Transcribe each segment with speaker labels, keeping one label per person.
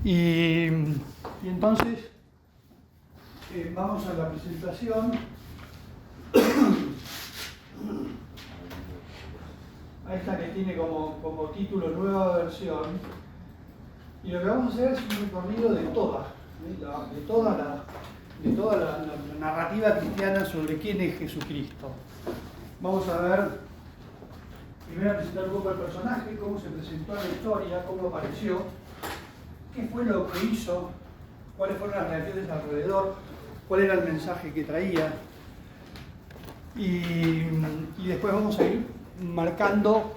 Speaker 1: Y entonces vamos a la presentación. A esta que tiene como título Nueva Versión. Y lo que vamos a hacer es un recorrido de toda la narrativa cristiana sobre quién es Jesucristo. Vamos a ver, primero a presentar un poco el personaje, cómo se presentó en la historia, cómo apareció, qué fue lo que hizo, cuáles fueron las reacciones alrededor, cuál era el mensaje que traía. Y después vamos a ir marcando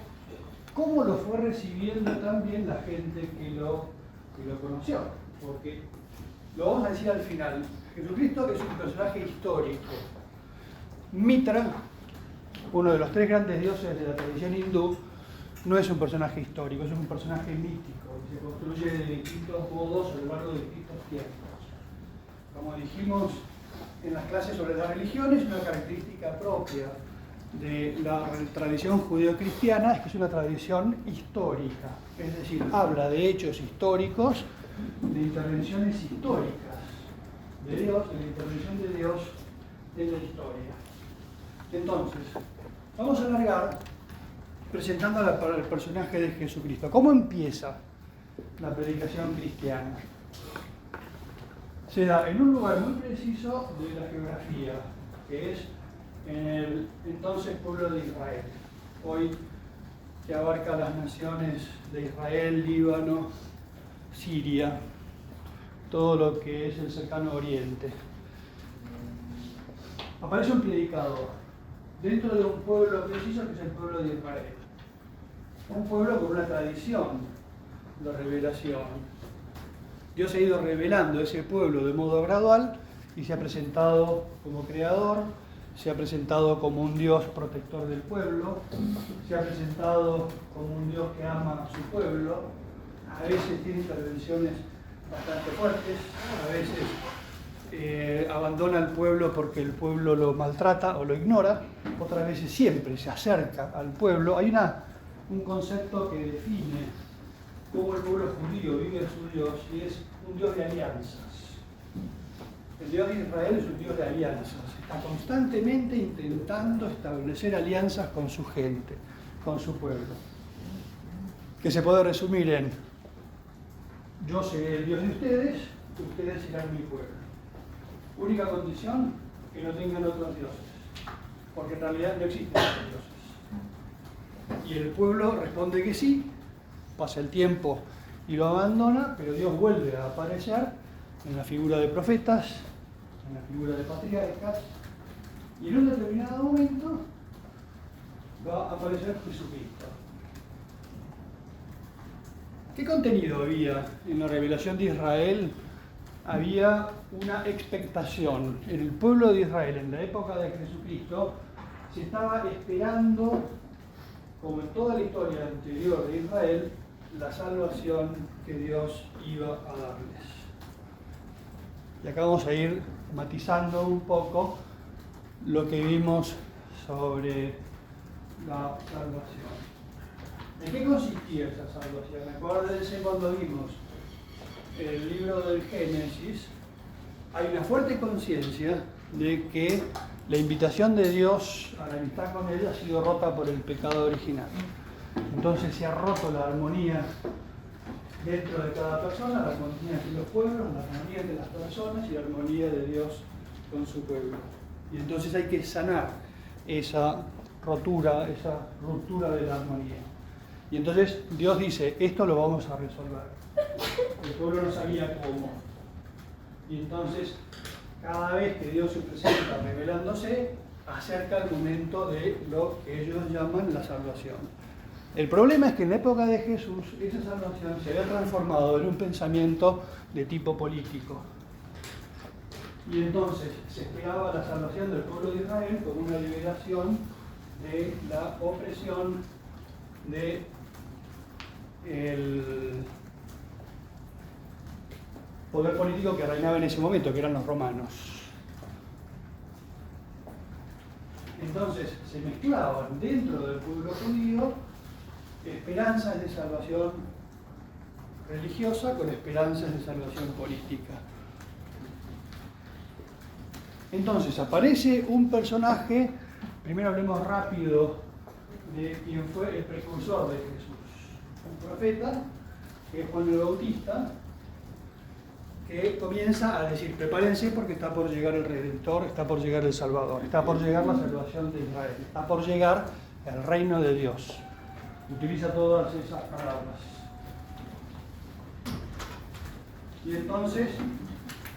Speaker 1: cómo lo fue recibiendo también la gente que lo conoció. Porque lo vamos a decir al final. Jesucristo es un personaje histórico. Mitra, uno de los tres grandes dioses de la tradición hindú, no es un personaje histórico, es un personaje mítico. Se construye de distintos modos a lo largo de distintos tiempos. Como dijimos en las clases sobre las religiones, una característica propia de la tradición judeo-cristiana es que es una tradición histórica, es decir, habla de hechos históricos, de intervenciones históricas de Dios, de la intervención de Dios en la historia. Entonces, vamos a alargar presentando al personaje de Jesucristo. ¿Cómo empieza la predicación cristiana? Se da en un lugar muy preciso de la geografía, que es en el entonces pueblo de Israel. Hoy que abarca las naciones de Israel, Líbano, Siria, todo lo que es el cercano oriente. Aparece un predicador dentro de un pueblo preciso que es el pueblo de Israel. Un pueblo con una tradición de revelación. Dios ha ido revelando ese pueblo de modo gradual y se ha presentado como creador, se ha presentado como un Dios protector del pueblo, se ha presentado como un Dios que ama a su pueblo. A veces tiene intervenciones bastante fuertes, a veces abandona al pueblo porque el pueblo lo maltrata o lo ignora, otras veces siempre se acerca al pueblo. Hay un concepto que define cómo el pueblo judío vive su Dios, y es un Dios de alianzas. El Dios de Israel es un Dios de alianzas. Está constantemente intentando establecer alianzas con su gente, con su pueblo. Que se puede resumir en: yo seré el Dios de ustedes, ustedes serán mi pueblo. Única condición, que no tengan otros dioses, porque en realidad no existen otros dioses. Y el pueblo responde que sí, pasa el tiempo y lo abandona, pero Dios vuelve a aparecer en la figura de profetas, en la figura de patriarcas, y en un determinado momento va a aparecer Jesucristo. ¿Qué contenido había en la revelación de Israel? Había una expectación. En el pueblo de Israel, en la época de Jesucristo, se estaba esperando, como en toda la historia anterior de Israel, la salvación que Dios iba a darles. Y acá vamos a ir matizando un poco lo que vimos sobre la salvación. ¿En qué consistía esa salvación? Acuérdense cuando vimos el libro del Génesis, hay una fuerte conciencia de que la invitación de Dios a la amistad con Él ha sido rota por el pecado original. Entonces se ha roto la armonía dentro de cada persona, la armonía de los pueblos, la armonía de las personas y la armonía de Dios con su pueblo. Y entonces hay que sanar esa rotura, esa ruptura de la armonía. Y entonces Dios dice, esto lo vamos a resolver. El pueblo no sabía cómo. Y entonces, cada vez que Dios se presenta revelándose, acerca el momento de lo que ellos llaman la salvación. El problema es que en la época de Jesús, esa salvación se había transformado en un pensamiento de tipo político. Y entonces se esperaba la salvación del pueblo de Israel como una liberación de la opresión del poder político que reinaba en ese momento, que eran los romanos. Entonces se mezclaban dentro del pueblo judío esperanzas de salvación religiosa con esperanzas de salvación política. Entonces aparece un personaje, primero hablemos rápido de quién fue el precursor de Jesús, un profeta, que es Juan el Bautista, que comienza a decir, prepárense porque está por llegar el Redentor, está por llegar el Salvador, está por llegar la salvación de Israel, está por llegar el reino de Dios. Utiliza todas esas palabras. Y entonces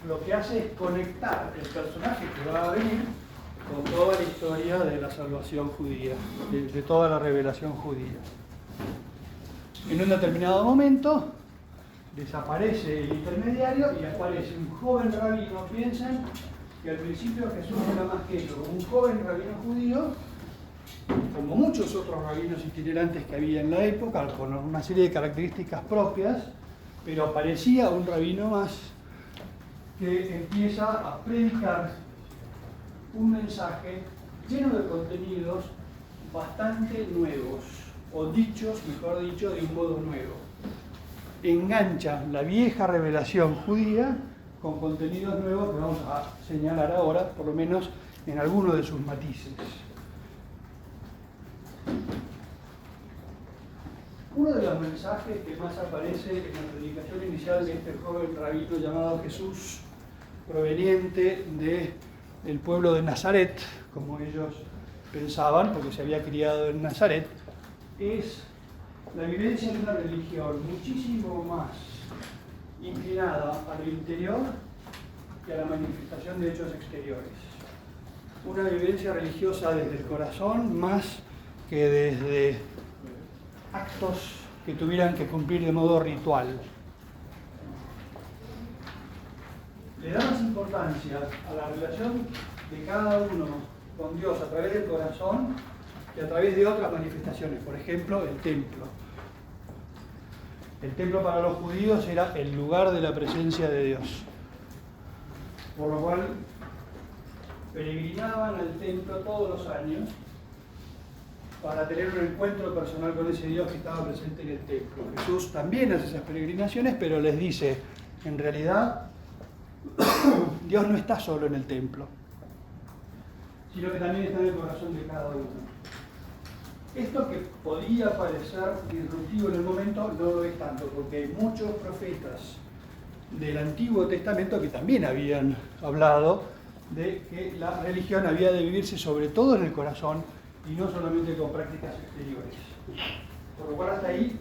Speaker 1: lo que hace es conectar el personaje que va a venir con toda la historia de la salvación judía, de toda la revelación judía. En un determinado momento desaparece el intermediario y aparece un joven rabino. Piensan que al principio Jesús era más que eso, un joven rabino judío, como muchos otros rabinos itinerantes que había en la época, con una serie de características propias, pero aparecía un rabino más que empieza a predicar un mensaje lleno de contenidos bastante nuevos, o dichos, mejor dicho, de un modo nuevo. Engancha la vieja revelación judía con contenidos nuevos que vamos a señalar ahora, por lo menos en algunos de sus matices. Uno de los mensajes que más aparece en la predicación inicial de este joven rabino llamado Jesús, proveniente del pueblo de Nazaret, como ellos pensaban, porque se había criado en Nazaret, es la vivencia de una religión muchísimo más inclinada al interior que a la manifestación de hechos exteriores. Una vivencia religiosa desde el corazón más que desde actos que tuvieran que cumplir de modo ritual. Le da más importancia a la relación de cada uno con Dios a través del corazón que a través de otras manifestaciones, por ejemplo, el templo. El templo para los judíos era el lugar de la presencia de Dios, por lo cual peregrinaban al templo todos los años para tener un encuentro personal con ese Dios que estaba presente en el templo. Jesús también hace esas peregrinaciones, pero les dice, en realidad, Dios no está solo en el templo, sino que también está en el corazón de cada uno. Esto que podía parecer disruptivo en el momento no lo es tanto, porque hay muchos profetas del Antiguo Testamento que también habían hablado de que la religión había de vivirse sobre todo en el corazón y no solamente con prácticas exteriores. Por lo cual hasta ahí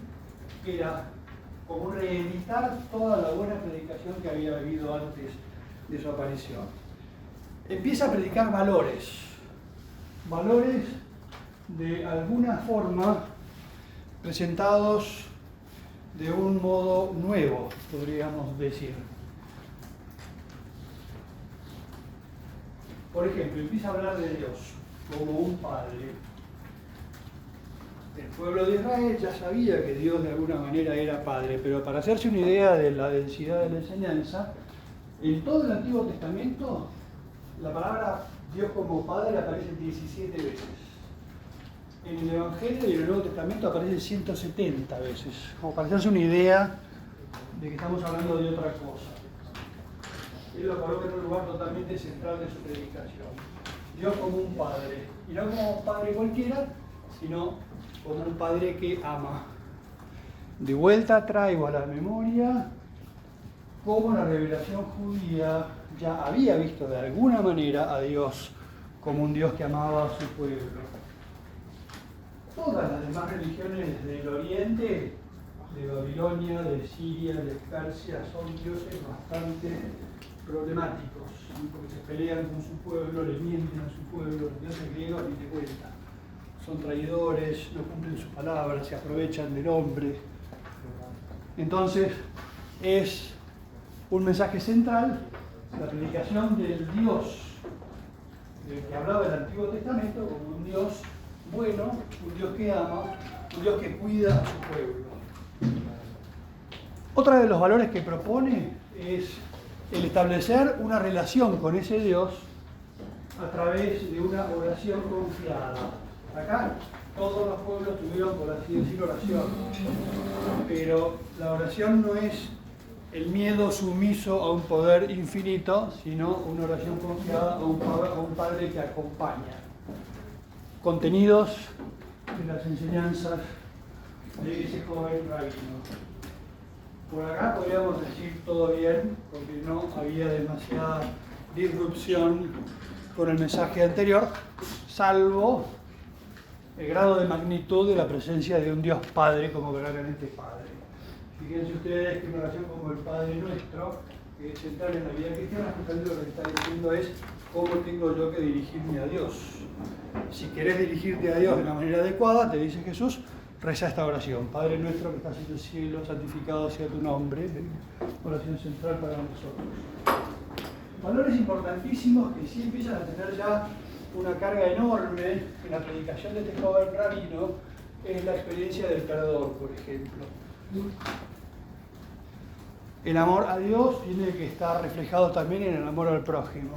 Speaker 1: era como reeditar toda la buena predicación que había habido antes de su aparición. Empieza a predicar valores de alguna forma presentados de un modo nuevo, podríamos decir. Por ejemplo, empieza a hablar de Dios como un padre. El pueblo de Israel ya sabía que Dios de alguna manera era padre, pero para hacerse una idea de la densidad de la enseñanza, en todo el Antiguo Testamento la palabra Dios como padre aparece 17 veces. En el Evangelio y en el Nuevo Testamento aparece 170 veces, como para hacerse una idea de que estamos hablando de otra cosa. Él lo coloca en un lugar totalmente central de su predicación. Dios como un padre, y no como un padre cualquiera, sino como un padre que ama. De vuelta traigo a la memoria cómo la revelación judía ya había visto de alguna manera a Dios como un Dios que amaba a su pueblo. Todas las demás religiones del Oriente, de Babilonia, de Siria, de Persia, son dioses bastante problemáticos, porque se pelean con su pueblo, le mienten a su pueblo. Los dioses griegos ni te cuentan. Son traidores, no cumplen sus palabras, se aprovechan del hombre. Entonces, es un mensaje central, la predicación del Dios del que hablaba el Antiguo Testamento como un Dios bueno, un Dios que ama, un Dios que cuida a su pueblo. Otro de los valores que propone es el establecer una relación con ese Dios a través de una oración confiada. Acá todos los pueblos tuvieron, por así decirlo, oración. Pero la oración no es el miedo sumiso a un poder infinito, sino una oración confiada a un Padre que acompaña. Contenidos de las enseñanzas de ese joven rabino. Por acá podríamos decir todo bien, porque no había demasiada disrupción con el mensaje anterior, salvo el grado de magnitud de la presencia de un Dios Padre como verdaderamente Padre. Fíjense ustedes que una oración como el Padre Nuestro, que es central en la vida cristiana, justamente lo que está diciendo es cómo tengo yo que dirigirme a Dios. Si querés dirigirte a Dios de la manera adecuada, te dice Jesús, reza esta oración. Padre Nuestro que estás en el cielo, santificado sea tu nombre. Oración central para nosotros. Valores importantísimos que sí empiezan a tener ya una carga enorme en la predicación de este joven rabino es la experiencia del perdón, por ejemplo. El amor a Dios tiene que estar reflejado también en el amor al prójimo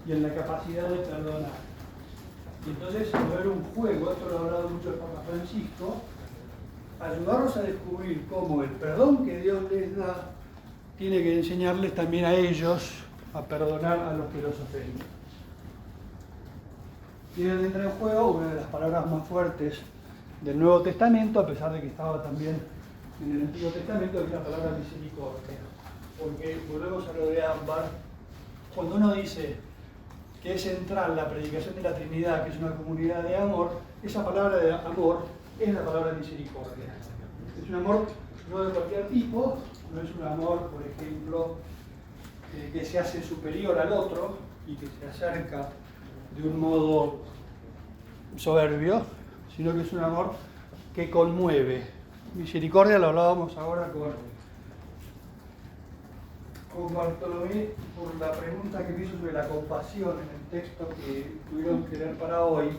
Speaker 1: y en la capacidad de perdonar. Y entonces, ver un juego, esto lo ha hablado mucho el Papa Francisco, ayudarlos a descubrir cómo el perdón que Dios les da tiene que enseñarles también a ellos a perdonar a los que los ofenden. Tiene entra en juego una de las palabras más fuertes del Nuevo Testamento, a pesar de que estaba también en el Antiguo Testamento, es la palabra misericordia. Porque volvemos a lo de Ámbar, cuando uno dice que es central la predicación de la Trinidad, que es una comunidad de amor, esa palabra de amor es la palabra misericordia. Es un amor no de cualquier tipo, no es un amor, por ejemplo, que se hace superior al otro y que se acerca de un modo soberbio, sino que es un amor que conmueve. Misericordia lo hablábamos ahora con Bartolomé por la pregunta que me hizo sobre la compasión en el texto que tuvieron que leer para hoy.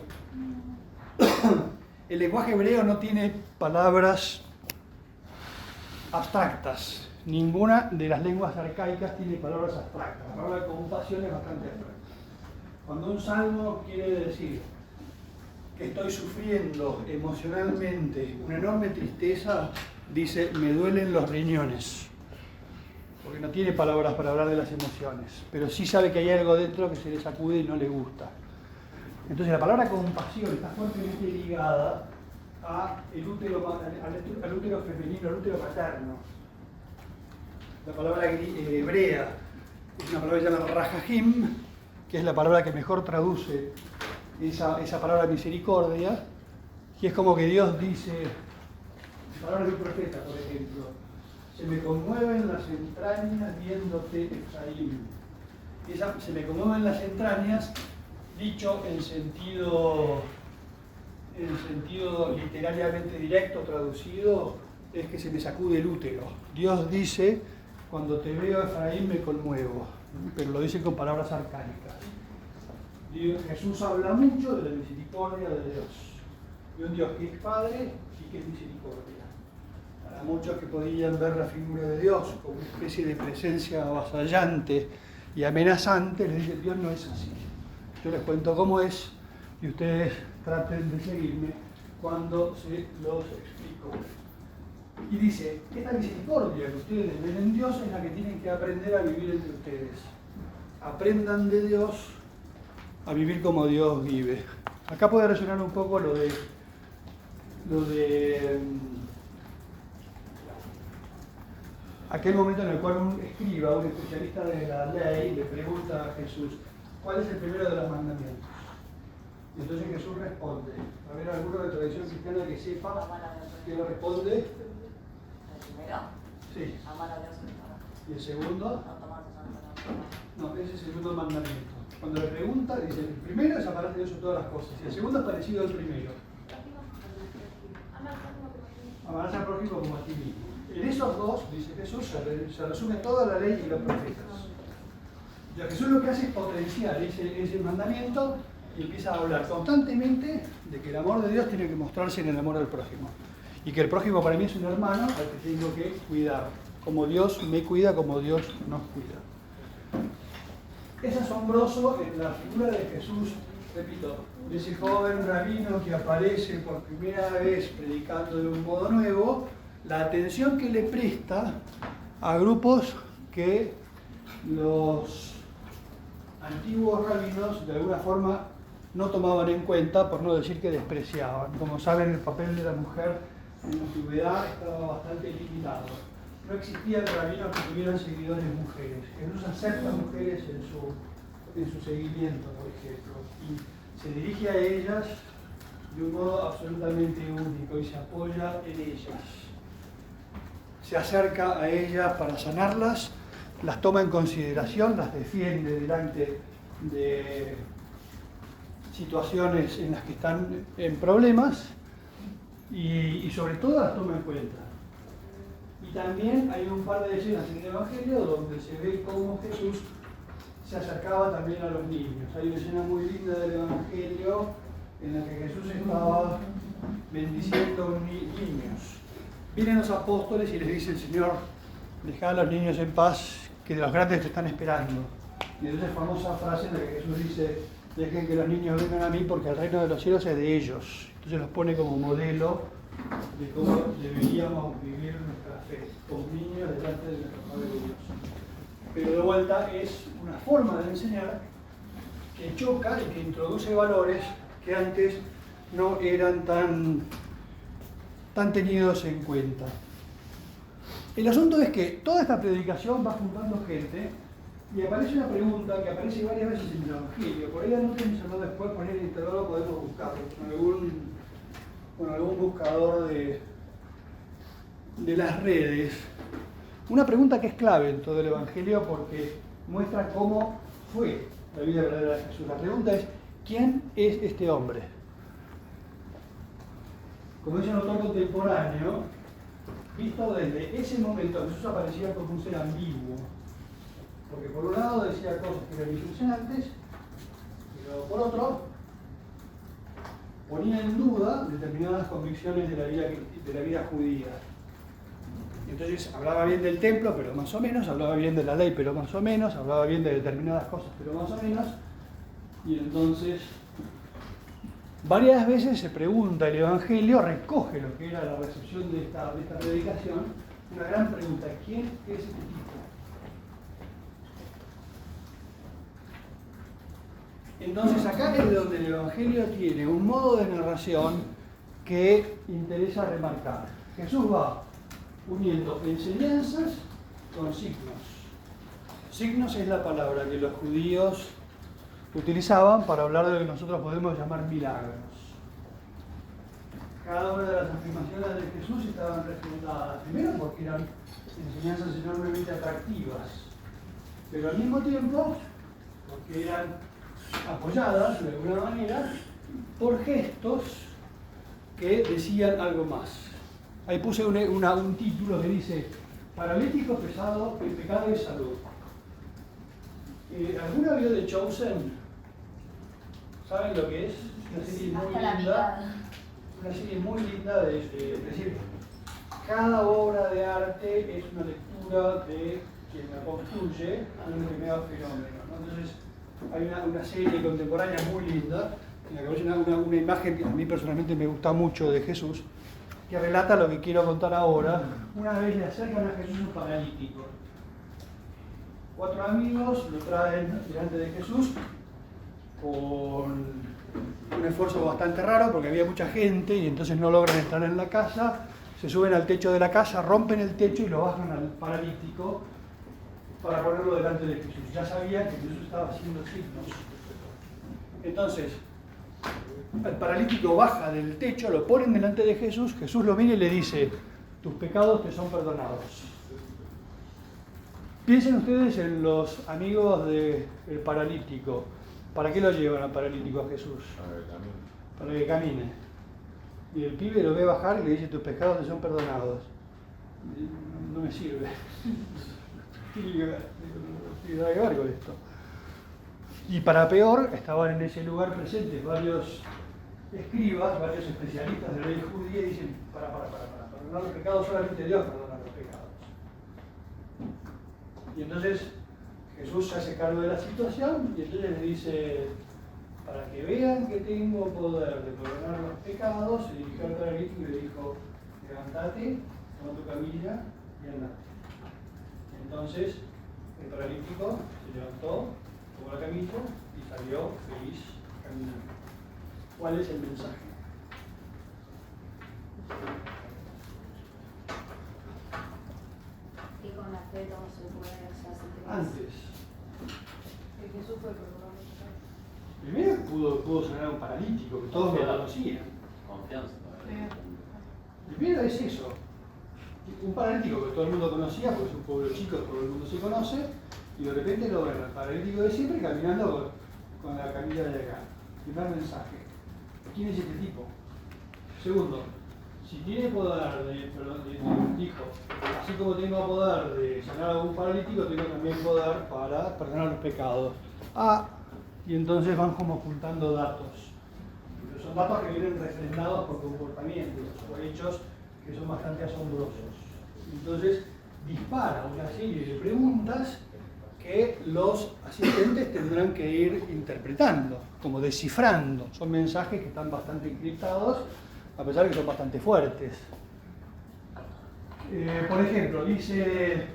Speaker 1: El lenguaje hebreo no tiene palabras abstractas. Ninguna de las lenguas arcaicas tiene palabras abstractas. La palabra compasión es bastante abstracta. Cuando un salmo quiere decir que estoy sufriendo emocionalmente una enorme tristeza, dice, me duelen los riñones. Porque no tiene palabras para hablar de las emociones, pero sí sabe que hay algo dentro que se le sacude y no le gusta. Entonces la palabra compasión está fuertemente ligada al útero femenino, al útero materno. La palabra hebrea es una palabra que se llama rajahim, que es la palabra que mejor traduce esa palabra misericordia, y es como que Dios dice, palabras de un profeta, por ejemplo, se me conmueven las entrañas viéndote, Efraín. Y se me conmueven las entrañas, dicho en sentido literariamente directo, traducido, es que se me sacude el útero. Dios dice, cuando te veo, Efraín, me conmuevo, pero lo dice con palabras arcaicas. Jesús habla mucho de la misericordia de Dios, de un Dios que es Padre y que es misericordia. Para muchos que podían ver la figura de Dios como una especie de presencia avasallante y amenazante, les dice, Dios no es así. Yo les cuento cómo es y ustedes traten de seguirme cuando se los explico. Y dice, esta misericordia que ustedes ven en Dios es la que tienen que aprender a vivir entre ustedes. Aprendan de Dios a vivir como Dios vive. Acá puede resonar un poco lo de aquel momento en el cual un escriba, un especialista de la ley, le pregunta a Jesús, ¿cuál es el primero de los mandamientos? Y entonces Jesús responde. A ver, ¿alguno de tradición cristiana que sepa que lo responde?
Speaker 2: ¿El primero?
Speaker 1: Sí.
Speaker 2: Amar a Dios.
Speaker 1: ¿Y el segundo?
Speaker 2: No tomar tu
Speaker 1: No, ese es el segundo mandamiento. Cuando le pregunta, dice, el primero es amar a Dios sobre todas las cosas, y el segundo es parecido al primero. Amarás al prójimo como a ti mismo. En esos dos, dice Jesús, se resume toda la ley y los profetas. Ya Jesús lo que hace es potenciar ese mandamiento y empieza a hablar constantemente de que el amor de Dios tiene que mostrarse en el amor al prójimo. Y que el prójimo para mí es un hermano al que tengo que cuidar. Como Dios me cuida, como Dios nos cuida. Es asombroso en la figura de Jesús repito, de ese joven rabino que aparece por primera vez predicando de un modo nuevo, la atención que le presta a grupos que los antiguos rabinos de alguna forma no tomaban en cuenta, por no decir que despreciaban. Como saben, el papel de la mujer en la antigüedad estaba bastante limitado. No existían rabinos que tuvieran seguidores mujeres. Jesús acepta mujeres en su seguimiento, por ejemplo, y se dirige a ellas de un modo absolutamente único y se apoya en ellas. Se acerca a ellas para sanarlas, las toma en consideración, las defiende delante de situaciones en las que están en problemas y sobre todo las toma en cuenta. Y también hay un par de escenas en el Evangelio donde se ve cómo Jesús se acercaba también a los niños. Hay una escena muy linda del Evangelio en la que Jesús estaba bendiciendo niños. Vienen los apóstoles y les dice el Señor: dejad a los niños en paz, que de los grandes te están esperando. Y entonces famosa frase en la que Jesús dice: dejen que los niños vengan a mí porque el reino de los cielos es de ellos. Entonces los pone como modelo de cómo deberíamos vivir nuestra fe, como niños delante de nuestro Padre de Dios. Pero de vuelta es una forma de enseñar que choca y que introduce valores que antes no eran tan tenidos en cuenta. El asunto es que toda esta predicación va juntando gente y aparece una pregunta que aparece varias veces en el Evangelio. Por ahí anótenselo después, por ahí en el intervalo podemos buscarlo con algún buscador de las redes. Una pregunta que es clave en todo el Evangelio porque muestra cómo fue la vida verdadera de Jesús. La pregunta es: ¿quién es este hombre? Como dice un autor contemporáneo, visto desde ese momento, Jesús aparecía como un ser ambiguo. Porque por un lado decía cosas que eran ilusionantes, pero por otro ponía en duda determinadas convicciones de la vida judía. Entonces hablaba bien del templo, pero más o menos, hablaba bien de la ley, pero más o menos, hablaba bien de determinadas cosas, pero más o menos. Y entonces, varias veces se pregunta, el Evangelio recoge lo que era la recepción de esta predicación, una gran pregunta: ¿quién es este tipo? Entonces acá es donde el Evangelio tiene un modo de narración que interesa remarcar. Jesús va uniendo enseñanzas con signos. Signos es la palabra que los judíos utilizaban para hablar de lo que nosotros podemos llamar milagros. Cada una de las afirmaciones de Jesús estaban refutadas, primero porque eran enseñanzas enormemente atractivas, pero al mismo tiempo porque eran apoyadas de alguna manera por gestos que decían algo más. Ahí puse un título que dice: paralítico pesado, el pecado y salud. ¿Alguna vio The Chosen? ¿Saben lo que es? Una serie muy linda. Una serie muy linda es decir, cada obra de arte es una lectura de quien la construye un determinado fenómeno, ¿no? Entonces hay una serie contemporánea muy linda en la que aparece una imagen que a mí personalmente me gusta mucho de Jesús, que relata lo que quiero contar ahora. Una vez le acercan a Jesús un paralítico. 4 amigos lo traen delante de Jesús con un esfuerzo bastante raro porque había mucha gente y entonces no logran entrar en la casa. Se suben al techo de la casa, rompen el techo y lo bajan al paralítico para ponerlo delante de Jesús. Ya sabían que Jesús estaba haciendo signos. Entonces, el paralítico baja del techo, lo ponen delante de Jesús, Jesús lo mira y le dice: tus pecados te son perdonados. Piensen ustedes en los amigos del paralítico. ¿Para qué lo llevan al paralítico a Jesús? Para que camine. Y el pibe lo ve bajar y le dice: tus pecados te son perdonados. No me sirve. Tiene que ver con esto. Y para peor, estaban en ese lugar presentes varios escribas, varios especialistas de la ley judía y dicen: para perdonar los pecados solamente Dios perdona los pecados. Y entonces Jesús se hace cargo de la situación y entonces le dice: para que vean que tengo poder de perdonar los pecados, se dirigió al paralítico y le dijo, levántate, toma tu camilla y andate. Entonces, el paralítico se levantó, tomó la camilla y salió feliz caminando. ¿Cuál es el mensaje?
Speaker 2: Y con la fe todo se puede, o sea, se cree.
Speaker 1: Antes.
Speaker 2: Que Jesús fue perdonado.
Speaker 1: Primero pudo sanar a un paralítico, que todos lo conocían.
Speaker 3: Confianza.
Speaker 1: Primero es eso. Un paralítico que todo el mundo conocía, porque es un pueblo chico, todo el mundo se conoce, y de repente lo ven al paralítico de siempre caminando con la camilla de acá. Primer mensaje. ¿Quién es este tipo? Segundo, si tiene poder dijo, así como tengo poder de sanar a un paralítico, tengo también poder para perdonar los pecados. Y entonces van como juntando datos. Pero son datos que vienen refrendados por comportamientos o hechos que son bastante asombrosos. Entonces dispara una serie de preguntas que los asistentes tendrán que ir interpretando, como descifrando. Son mensajes que están bastante encriptados, a pesar de que son bastante fuertes. Por ejemplo, dice,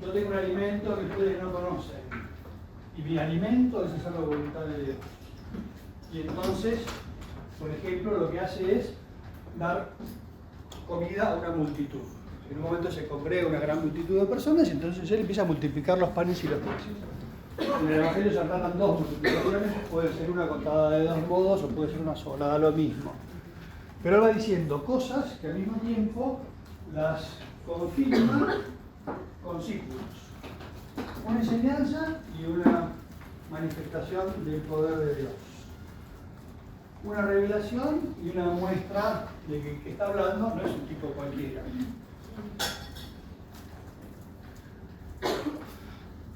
Speaker 1: yo tengo un alimento que ustedes no conocen, y mi alimento es hacer la voluntad de Dios. Y entonces, por ejemplo, lo que hace es dar comida a una multitud. En un momento se congrega una gran multitud de personas y entonces él empieza a multiplicar los panes y los peces. En el Evangelio se tratan dos multiplicaciones, puede ser una contada de dos modos o puede ser una sola, da lo mismo. Pero él va diciendo cosas que al mismo tiempo las confirma con símbolos. Una enseñanza y una manifestación del poder de Dios. Una revelación y una muestra de que el que está hablando no es un tipo cualquiera.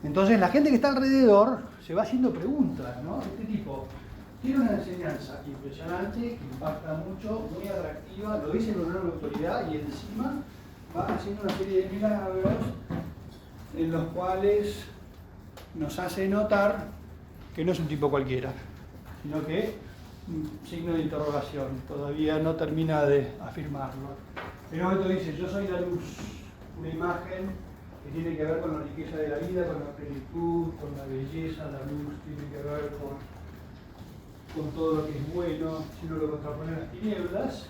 Speaker 1: Entonces la gente que está alrededor se va haciendo preguntas, ¿no? Este tipo tiene una enseñanza impresionante, que impacta mucho, muy atractiva, lo dice con una autoridad y encima va haciendo una serie de milagros en los cuales nos hace notar que no es un tipo cualquiera, sino que signo de interrogación, todavía no termina de afirmarlo. En un momento dice, yo soy la luz, una imagen que tiene que ver con la riqueza de la vida, con la plenitud, con la belleza, la luz tiene que ver con todo lo que es bueno, si uno lo contrapone a las tinieblas,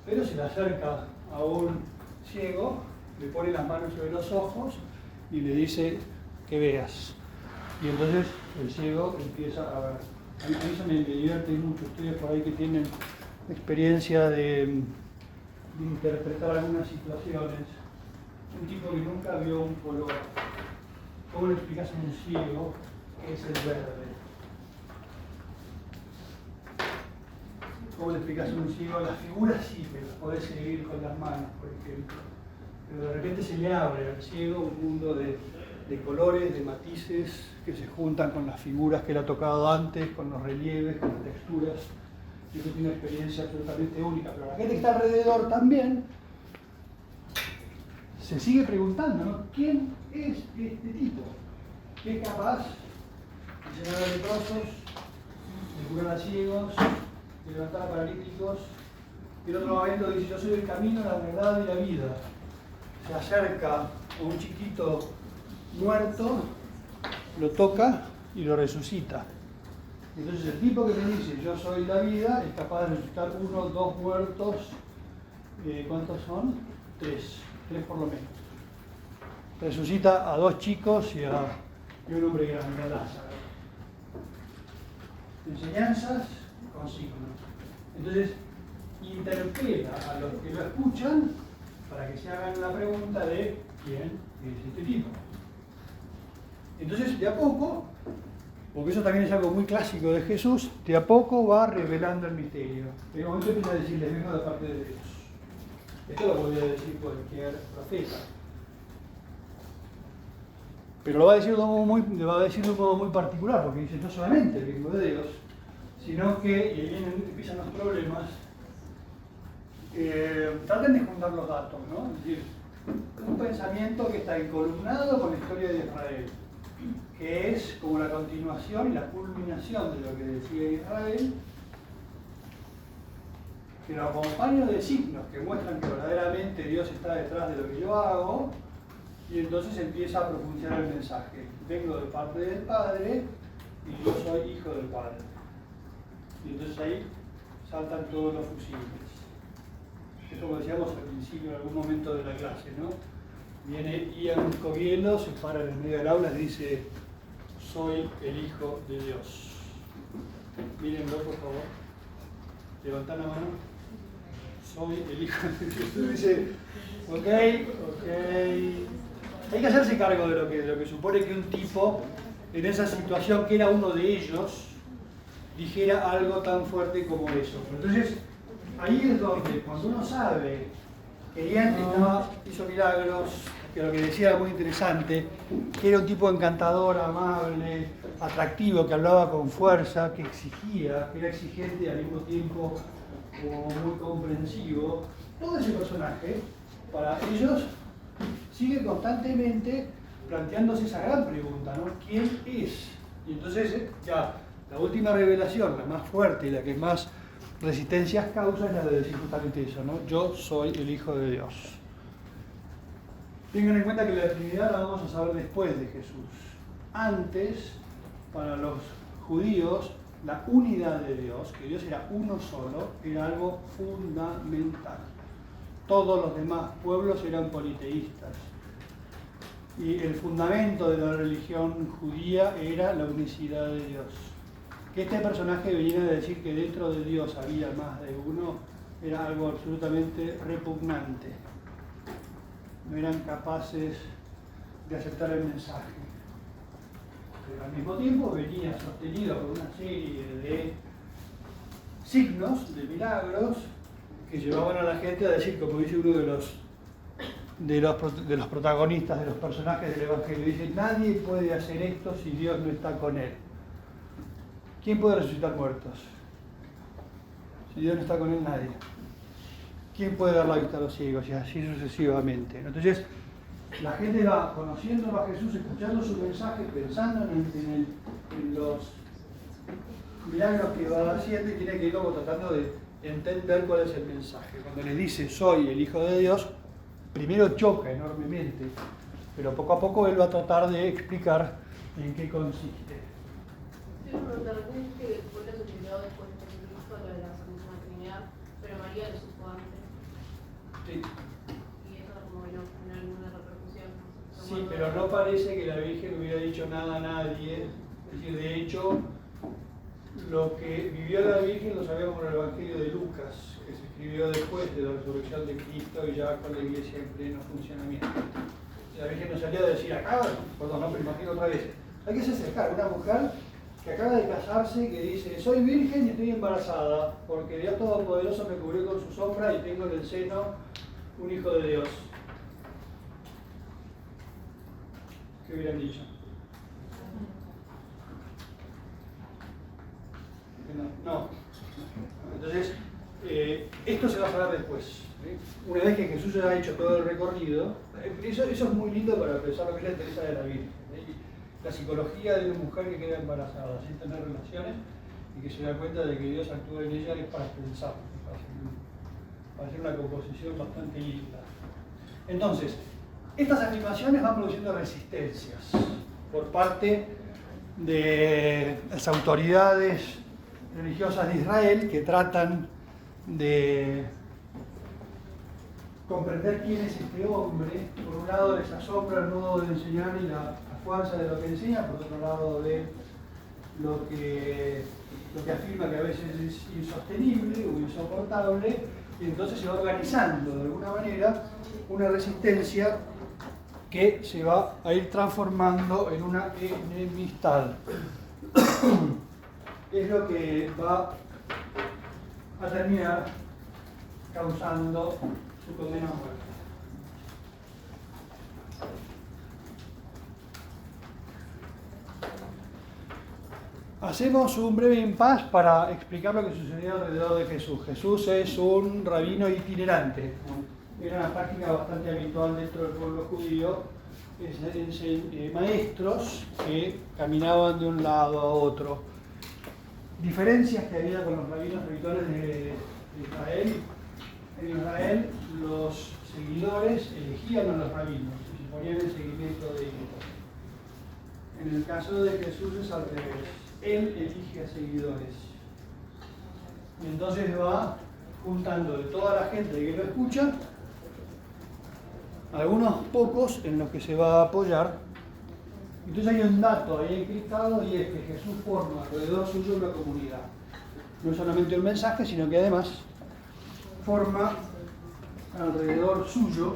Speaker 1: pero se le acerca a un ciego, le pone las manos sobre los ojos y le dice que veas. Y entonces el ciego empieza a ver. A mí eso me divierte mucho, ustedes por ahí que tienen experiencia de interpretar algunas situaciones. Un tipo que nunca vio un color. ¿Cómo le explicas a un ciego qué es el verde? ¿Cómo le explicas a un ciego? Las figuras sí, que las podés seguir con las manos, por ejemplo. Pero de repente se le abre al ciego un mundo de colores, de matices que se juntan con las figuras que él ha tocado antes, con los relieves, con las texturas. Y eso tiene una experiencia absolutamente única. Pero la gente que está alrededor también se sigue preguntando, ¿no? ¿Quién es este tipo? ¿Qué es capaz de sanar a leprosos, de curar a ciegos, de levantar a paralíticos? Y en otro momento dice, yo soy el camino, la verdad y la vida. Se acerca a un chiquito muerto, lo toca y lo resucita. Entonces el tipo que me dice, yo soy la vida, es capaz de resucitar uno, dos muertos, ¿cuántos son? Tres por lo menos. Resucita a dos chicos y un hombre grande, a Lázaro. Enseñanzas con signos. Entonces interpela a los que lo escuchan para que se hagan la pregunta de quién es este tipo. Entonces, de a poco, porque eso también es algo muy clásico de Jesús, de a poco va revelando el misterio. En un momento empieza a decirles, vengo de parte de Dios. Esto lo podría decir cualquier profeta. Pero lo va a decir de un modo muy particular, porque dice, no solamente vengo de Dios, sino que, y ahí empiezan los problemas, traten de juntar los datos, ¿no? Es decir, un pensamiento que está encolumnado con la historia de Israel, que es como la continuación y la culminación de lo que decía Israel, que lo acompaño de signos que muestran que verdaderamente Dios está detrás de lo que yo hago, y entonces empieza a profundizar el mensaje. Vengo de parte del Padre y yo soy hijo del Padre. Y entonces ahí saltan todos los fusibles. Es como decíamos al principio, en algún momento de la clase, ¿no? Viene Ian Covielo, se para en el medio del aula y dice: soy el hijo de Dios. Mírenlo, por favor. Levantá la mano. Soy el hijo de Dios. Dice, ok. Hay que hacerse cargo de lo que supone que un tipo, en esa situación que era uno de ellos, dijera algo tan fuerte como eso. Entonces, ahí es donde, cuando uno sabe que Ian hizo milagros, que lo que decía era muy interesante, que era un tipo encantador, amable, atractivo, que hablaba con fuerza, que exigía, que era exigente y al mismo tiempo como muy comprensivo, todo ese personaje, para ellos, sigue constantemente planteándose esa gran pregunta, ¿no? ¿Quién es? Y entonces ya la última revelación, la más fuerte y la que más resistencias causa, es la de decir justamente eso, ¿no? Yo soy el Hijo de Dios. Tengan en cuenta que la Trinidad la vamos a saber después de Jesús. Antes, para los judíos, la unidad de Dios, que Dios era uno solo, era algo fundamental. Todos los demás pueblos eran politeístas. Y el fundamento de la religión judía era la unicidad de Dios. Que este personaje viniera a decir que dentro de Dios había más de uno, era algo absolutamente repugnante. No eran capaces de aceptar el mensaje. Pero al mismo tiempo venía sostenido por una serie de signos, de milagros, que llevaban a la gente a decir, como dice uno de los protagonistas, de los personajes del Evangelio, dice: nadie puede hacer esto si Dios no está con él. ¿Quién puede resucitar muertos? Si Dios no está con él, nadie. ¿Quién puede dar la vista a los ciegos? Y así sucesivamente. Entonces, la gente va conociendo a Jesús, escuchando su mensaje, pensando en los milagros que va haciendo, y tiene que ir luego tratando de entender cuál es el mensaje. Cuando le dice soy el Hijo de Dios, primero choca enormemente, pero poco a poco él va a tratar de explicar en qué consiste.
Speaker 2: Quiero preguntar, ¿cómo que fue que se utilizó después de Jesucristo lo de la Santísima Trinidad, pero María lo supo antes?
Speaker 1: Sí.
Speaker 2: Y eso como que no tiene alguna repercusión.
Speaker 1: Sí, pero no parece que la Virgen hubiera dicho nada a nadie. Es decir, de hecho, lo que vivió la Virgen lo sabemos por el Evangelio de Lucas, que se escribió después de la resurrección de Cristo y ya con la iglesia en pleno funcionamiento. La Virgen no salía a decir acá, perdón, no, pero imagino otra vez. Hay que acercar una mujer que acaba de casarse, que dice: soy virgen y estoy embarazada, porque Dios Todopoderoso me cubrió con su sombra y tengo en el seno un hijo de Dios. ¿Qué hubieran dicho? No. Entonces, esto se va a saber después. ¿Sí? Una vez que Jesús ya ha hecho todo el recorrido, eso es muy lindo para pensar lo que es la Teresa de la Virgen. ¿Sí? La psicología de una mujer que queda embarazada sin tener relaciones y que se da cuenta de que Dios actúa en ella es para pensar, para hacer una composición bastante linda. Entonces, estas afirmaciones van produciendo resistencias por parte de las autoridades religiosas de Israel, que tratan de comprender quién es este hombre. Por un lado les asombra el modo de enseñar y la fuerza de lo que enseña, por otro lado de lo que afirma que a veces es insostenible o insoportable, y entonces se va organizando de alguna manera una resistencia que se va a ir transformando en una enemistad. Es lo que va a terminar causando su condena a muerte. Hacemos un breve impasse para explicar lo que sucedió alrededor de Jesús. Jesús es un rabino itinerante. Era una práctica bastante habitual dentro del pueblo judío maestros que caminaban de un lado a otro. Diferencias que había con los rabinos habituales de Israel. En Israel los seguidores elegían a los rabinos y se ponían en seguimiento de ellos. En el caso de Jesús es al revés. Él elige a seguidores. Y entonces va juntando de toda la gente que lo escucha, algunos pocos en los que se va a apoyar. Entonces hay un dato ahí encriptado y es que Jesús forma alrededor suyo una comunidad. No solamente un mensaje, sino que además forma alrededor suyo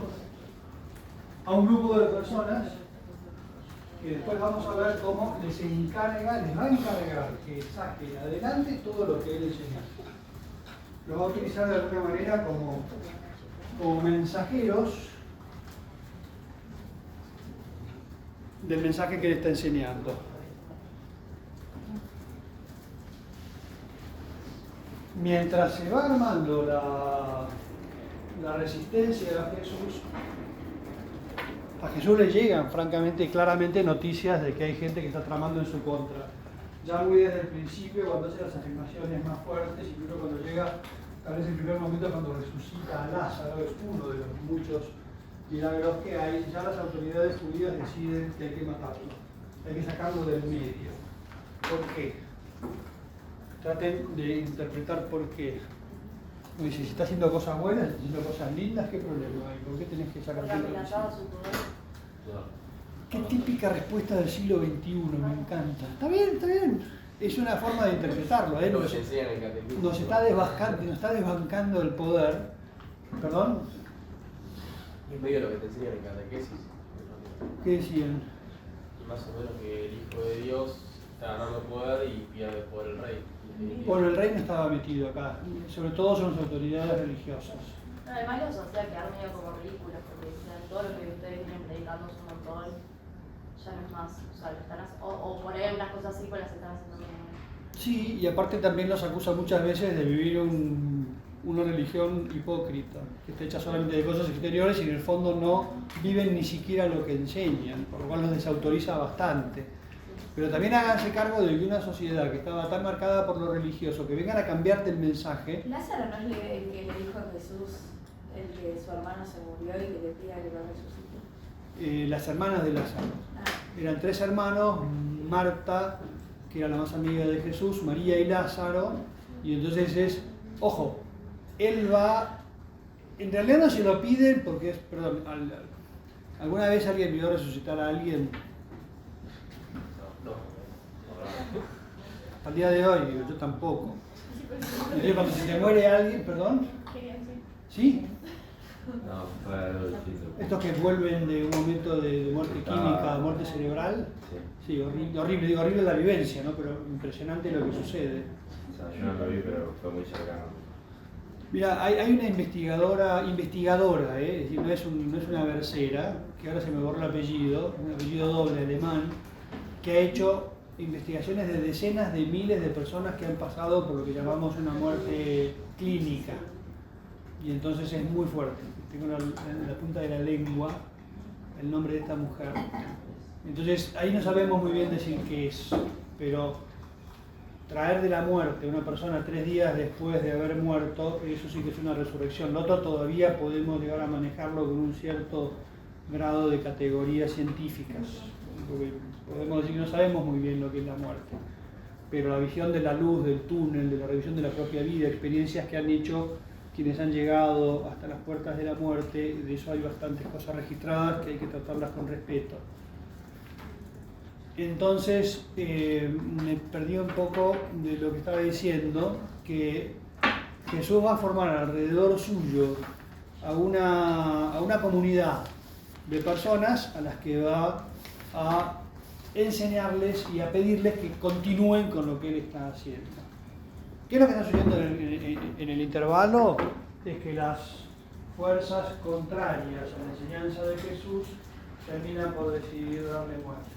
Speaker 1: a un grupo de personas que después vamos a ver cómo les va a encargar que saquen adelante todo lo que él enseña. Los va a utilizar de alguna manera como mensajeros del mensaje que él está enseñando. Mientras se va armando la resistencia a Jesús le llegan, francamente, claramente noticias de que hay gente que está tramando en su contra. Ya muy desde el principio, cuando hace las afirmaciones más fuertes, incluso cuando llega, tal vez el primer momento cuando resucita a Lázaro, es uno de los muchos milagros que hay, ya las autoridades judías deciden que hay que matarlo, hay que sacarlo del medio. ¿Por qué? Traten de interpretar por qué. Dice, si está haciendo cosas buenas, haciendo cosas lindas, ¿qué problema hay? ¿Por qué tenés que sacar
Speaker 2: Porque
Speaker 1: tiempo?
Speaker 2: amenazaba su poder.
Speaker 1: Qué típica respuesta del siglo XXI, me encanta. Está bien, está bien. Es una forma de interpretarlo. Nos está desbancando el poder. ¿Perdón?
Speaker 3: Es medio lo que te enseñan en catequesis.
Speaker 1: ¿Qué decían?
Speaker 3: Más o menos que el Hijo de Dios está ganando poder y pierde por el rey.
Speaker 1: Bueno, el rey no estaba metido acá. Sobre todo son las autoridades religiosas.
Speaker 2: No, además los hacía quedar medio como ridículos, porque decían todo lo que ustedes vienen predicando es un montón, ya no es más. O sea, o por ahí unas cosas así, pues las están haciendo bien.
Speaker 1: Sí, y aparte también los acusa muchas veces de vivir una religión hipócrita, que está hecha solamente de cosas exteriores y en el fondo no viven ni siquiera lo que enseñan, por lo cual los desautoriza bastante. Pero también háganse cargo de que una sociedad que estaba tan marcada por lo religioso, que vengan a cambiarte el mensaje.
Speaker 4: Lázaro no es el que le dijo a Jesús el que su hermano se murió y que le pida que lo resucite.
Speaker 1: Las hermanas de Lázaro.
Speaker 4: Ah.
Speaker 1: Eran tres hermanos, Marta, que era la más amiga de Jesús, María y Lázaro, y entonces ojo, él va, en realidad no se lo piden porque es, perdón, ¿alguna vez alguien vio resucitar a alguien?
Speaker 3: No.
Speaker 1: Al día de hoy, digo, yo tampoco. Entonces, cuando se te muere alguien, perdón, ¿sí?
Speaker 5: No, fue algo distinto.
Speaker 1: Estos que vuelven de un momento de muerte química, muerte cerebral, sí, horrible, digo, horrible la vivencia, ¿no? Pero impresionante lo que sucede.
Speaker 5: O sea, yo no lo vi, pero fue muy cercano.
Speaker 1: Mira, hay una investigadora, es decir, no es una versera, que ahora se me borró el apellido, un apellido doble alemán, que ha hecho investigaciones de decenas de miles de personas que han pasado por lo que llamamos una muerte clínica. Y entonces es muy fuerte. Tengo en la punta de la lengua el nombre de esta mujer. Entonces ahí no sabemos muy bien decir qué es, pero traer de la muerte a una persona 3 días después de haber muerto, eso sí que es una resurrección. Lo otro todavía podemos llegar a manejarlo con un cierto grado de categorías científicas, porque podemos decir que no sabemos muy bien lo que es la muerte, pero la visión de la luz, del túnel, de la revisión de la propia vida, experiencias que han hecho quienes han llegado hasta las puertas de la muerte, de eso hay bastantes cosas registradas que hay que tratarlas con respeto. Entonces, me perdí un poco de lo que estaba diciendo, que Jesús va a formar alrededor suyo a una comunidad de personas a las que va a enseñarles y a pedirles que continúen con lo que él está haciendo. ¿Qué es lo que está sucediendo en el intervalo? Es que las fuerzas contrarias a la enseñanza de Jesús terminan por decidir darle muerte.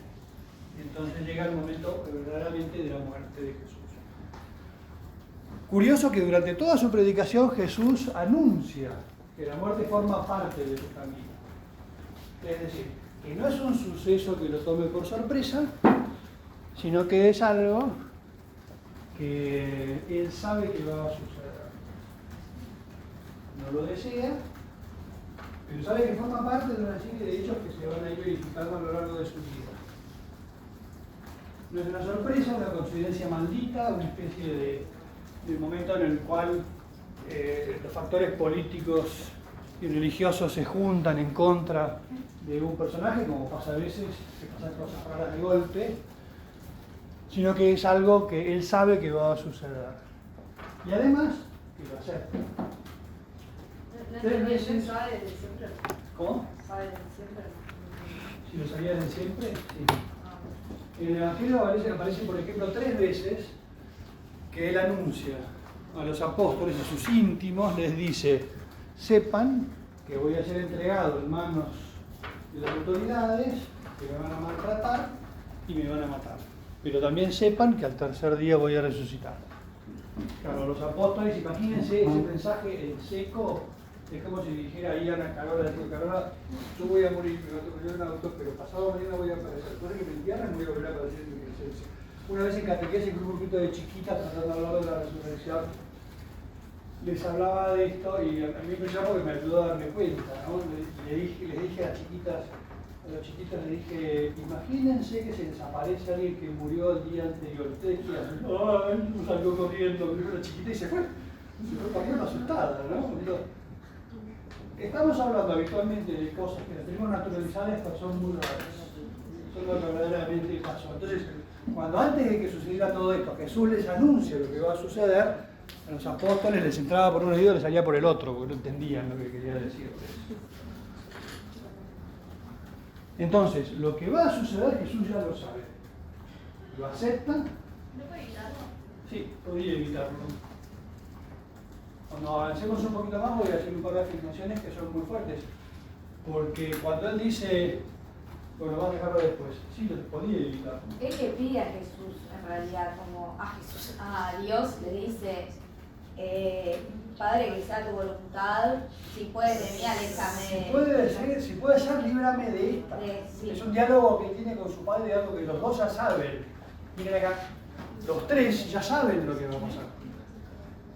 Speaker 1: Entonces llega el momento verdaderamente de la muerte de Jesús. Curioso que durante toda su predicación Jesús anuncia que la muerte forma parte de su camino. Es decir, que no es un suceso que lo tome por sorpresa, sino que es algo que él sabe que va a suceder. No lo desea, pero sabe que forma parte de una serie de hechos que se van a ir verificando a lo largo de su vida. No es una sorpresa, una coincidencia maldita, una especie de momento en el cual los factores políticos y religiosos se juntan en contra de un personaje, como pasa a veces, que pasan cosas raras de golpe, sino que es algo que él sabe que va a suceder. Y además, que lo acepta.
Speaker 4: ¿No sabe desde siempre?
Speaker 1: ¿Cómo?
Speaker 4: ¿Sabe desde siempre?
Speaker 1: Si lo sabía desde siempre, sí. En el Evangelio aparece, por ejemplo, 3 veces que él anuncia a los apóstoles, a sus íntimos, les dice: sepan que voy a ser entregado en manos de las autoridades, que me van a maltratar y me van a matar. Pero también sepan que al tercer día voy a resucitar. Claro, los apóstoles, imagínense ese mensaje en seco. Es como si dijera ahí Ana Carola, Carola, yo voy a morir, me voy a morir en un auto, pero pasado mañana voy a aparecer. Después de que me entierren, voy a volver a aparecer en mi presencia. Una vez en catequesis, con un grupito de chiquitas tratando de hablar de la resurrección, les hablaba de esto y a mí me llamó que me ayudó a darme cuenta, ¿no? Les dije a las chiquitas, a los chiquitos les dije: imagínense que se desaparece alguien que murió el día anterior. Ustedes qué hacen. ¡Ay! Salió corriendo, vio la chiquita y se fue corriendo asustada, ¿no? Estamos hablando habitualmente de cosas que las tenemos naturalizadas, pero son muy raras. Son lo que verdaderamente pasó. Entonces, cuando antes de que sucediera todo esto, Jesús les anuncia lo que va a suceder, a los apóstoles les entraba por un oído y les salía por el otro, porque no entendían lo que quería decir. Entonces, lo que va a suceder, Jesús ya lo sabe. ¿Lo aceptan?
Speaker 2: ¿No puede evitarlo?
Speaker 1: Sí, podría evitarlo. Cuando avancemos un poquito más voy a hacer un par de afirmaciones que son muy fuertes. Porque cuando él dice, bueno, vas a dejarlo después, sí, lo podía evitar.
Speaker 4: Él le pide a Jesús, en realidad, como a Dios le dice: Padre, que sea tu voluntad, si puedes de mí, aléjame.
Speaker 1: Si puede ser, líbrame de esta.
Speaker 4: Sí.
Speaker 1: Es un diálogo que tiene con su padre, algo que los dos ya saben. Miren acá, los 3 ya saben lo que va a pasar.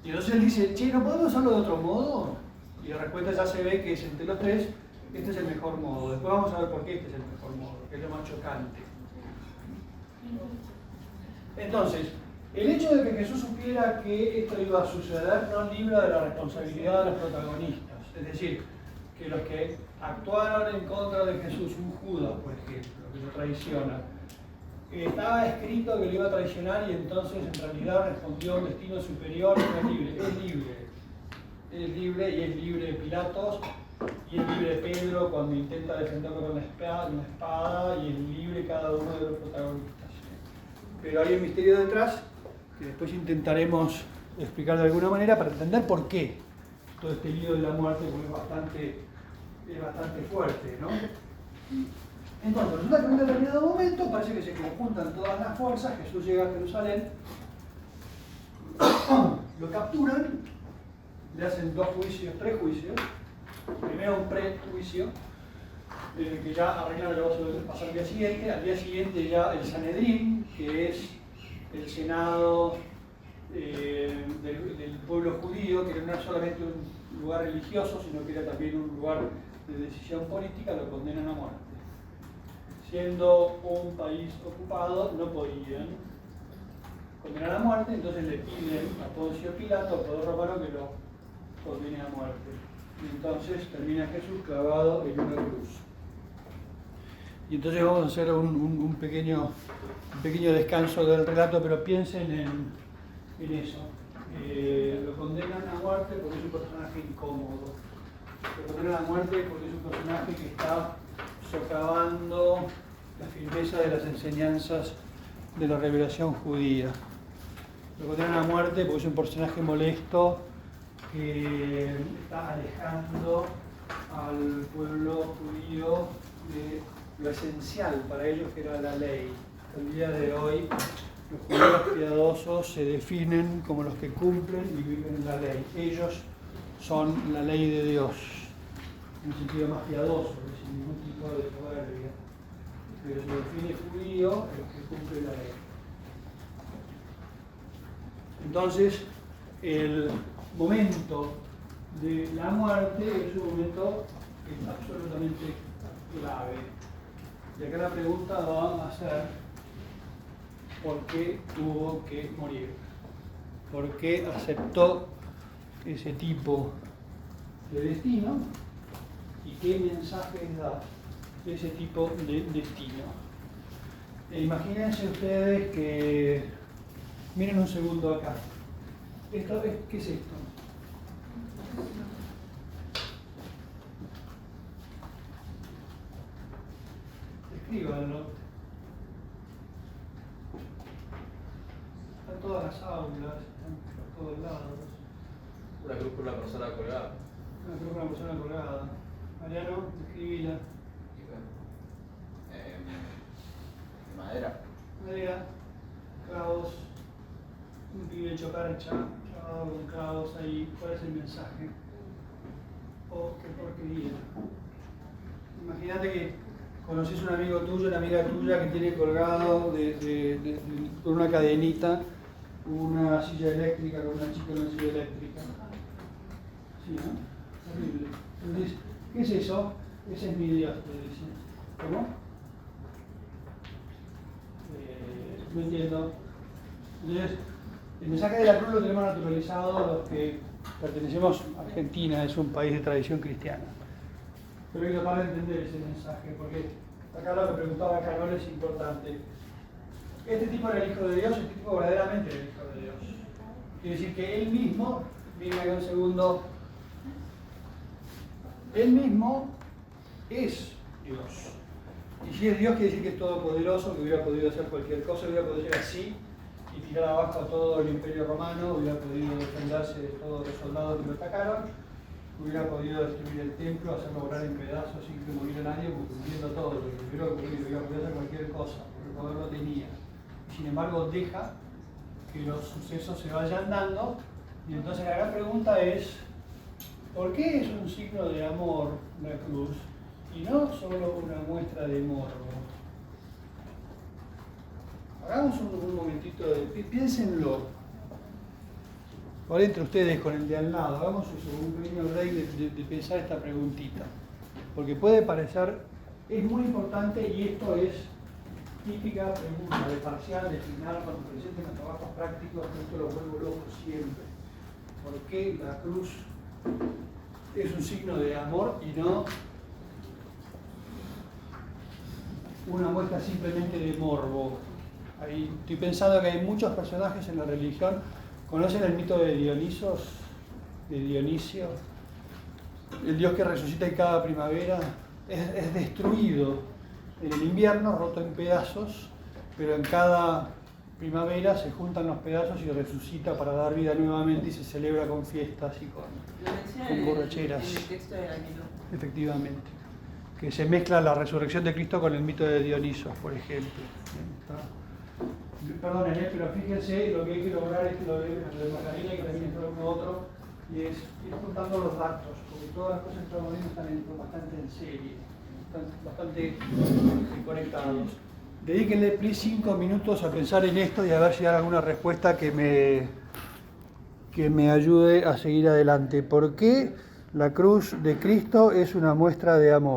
Speaker 1: Y entonces él dice: che, ¿no podemos hacerlo de otro modo? Y la respuesta ya se ve que es entre los 3, este es el mejor modo. Después vamos a ver por qué este es el mejor modo, que es lo más chocante. Entonces, el hecho de que Jesús supiera que esto iba a suceder no libra de la responsabilidad de los protagonistas. Es decir, que los que actuaron en contra de Jesús, un Judas, por ejemplo, que lo traiciona, estaba escrito que lo iba a traicionar y entonces en realidad respondió a un destino superior. No es libre, es libre. Es libre y es libre Pilatos y es libre Pedro cuando intenta defenderlo con la espada y es libre cada uno de los protagonistas. Pero hay un misterio detrás que después intentaremos explicar de alguna manera para entender por qué todo este lío de la muerte, porque es bastante fuerte, ¿no? Entonces, resulta que en un determinado momento parece que se conjuntan todas las fuerzas, Jesús llega a Jerusalén, lo capturan, le hacen 3 juicios, primero un prejuicio, que ya arreglan lo que va a pasar al día siguiente ya el Sanedrín, que es el Senado del pueblo judío, que no era solamente un lugar religioso, sino que era también un lugar de decisión política, lo condenan a muerte. Siendo un país ocupado, no podían condenar a muerte, entonces le piden a Poncio Pilato, a todo romano, que lo condene a muerte. Y entonces termina Jesús clavado en una cruz. Y entonces vamos a hacer un pequeño descanso del relato, pero piensen en eso. Lo condenan a muerte porque es un personaje incómodo. Lo condenan a muerte porque es un personaje que está socavando la firmeza de las enseñanzas de la revelación judía. Lo condenan a muerte porque es un personaje molesto que está alejando al pueblo judío de lo esencial para ellos, que era la ley. El día de hoy los judíos piadosos se definen como los que cumplen y viven la ley. Ellos son la ley de Dios, en un sentido más piadoso, sin ningún tipo de soberbia. pero se define judío el que cumple la ley. Entonces, el momento de la muerte es un momento que es absolutamente clave. Y acá la pregunta va a ser: ¿por qué tuvo que morir? ¿Por qué aceptó ese tipo de destino? ¿Y qué mensajes da ese tipo de destino? Imagínense ustedes que, miren un segundo acá. ¿Qué es esto? Escríbanlo. Están todas las aulas, están por todos lados.
Speaker 3: Una cruz con una persona colgada.
Speaker 1: Una cruz con una persona colgada. Mariano, escribila.
Speaker 6: De madera.
Speaker 1: Madera, clavos, un pibe chocarcha, clavado con clavos ahí. ¿Cuál es el mensaje? Oh, qué porquería. Imagínate que conoces un amigo tuyo, una amiga tuya que tiene colgado con una cadenita una silla eléctrica con una chica en una silla eléctrica. Sí, ¿no? Horrible. Entonces, ¿qué es eso? Ese es mi Dios, te dice. ¿Cómo? No entiendo. Entonces, el mensaje de la cruz lo tenemos naturalizado los que pertenecemos a Argentina, es un país de tradición cristiana. Pero hay que tratar de entender ese mensaje, porque acá lo que preguntaba Carol es importante. Este tipo era el Hijo de Dios, este tipo verdaderamente era el Hijo de Dios. Quiere decir que él mismo, miren acá un segundo, él mismo es Dios. Y si es Dios, quiere decir que es todopoderoso, que hubiera podido hacer cualquier cosa, hubiera podido ser así y tirar abajo a todo el Imperio Romano, hubiera podido defenderse de todos los soldados que lo atacaron, hubiera podido destruir el templo, hacerlo volar en pedazos sin que muriera nadie, cumpliendo todo lo que hubiera ocurrido, hubiera podido hacer cualquier cosa, porque el poder lo tenía. Sin embargo, deja que los sucesos se vayan dando, y entonces la gran pregunta es: ¿por qué es un signo de amor la cruz y no solo una muestra de morbo? Hagamos un momentito piénsenlo. Ahora entre ustedes con el de al lado, hagamos un pequeño break de pensar esta preguntita. Porque puede parecer, es muy importante, y esto es típica pregunta de parcial, de final, cuando presenten los trabajos prácticos, esto lo vuelvo loco siempre. ¿Por qué la cruz es un signo de amor y no una muestra simplemente de morbo? Ahí estoy pensando que hay muchos personajes en la religión. ¿Conocen el mito de Dionisio? El dios que resucita en cada primavera es destruido en el invierno, roto en pedazos, pero en cada primavera se juntan los pedazos y resucita para dar vida nuevamente y se celebra con fiestas y con borracheras.
Speaker 7: En el texto del Aguiló.
Speaker 1: Efectivamente. Que se mezcla la resurrección de Cristo con el mito de Dioniso, por ejemplo. Perdonen, pero fíjense lo que hay que lograr es que lo de Magdalena, que también es uno otro, y es ir juntando los datos, porque todas las cosas que estamos viendo están bastante en serie, están bastante conectados. Dedíquenle, please, 5 minutos a pensar en esto y a ver si hay alguna respuesta que me ayude a seguir adelante. ¿Por qué la cruz de Cristo es una muestra de amor?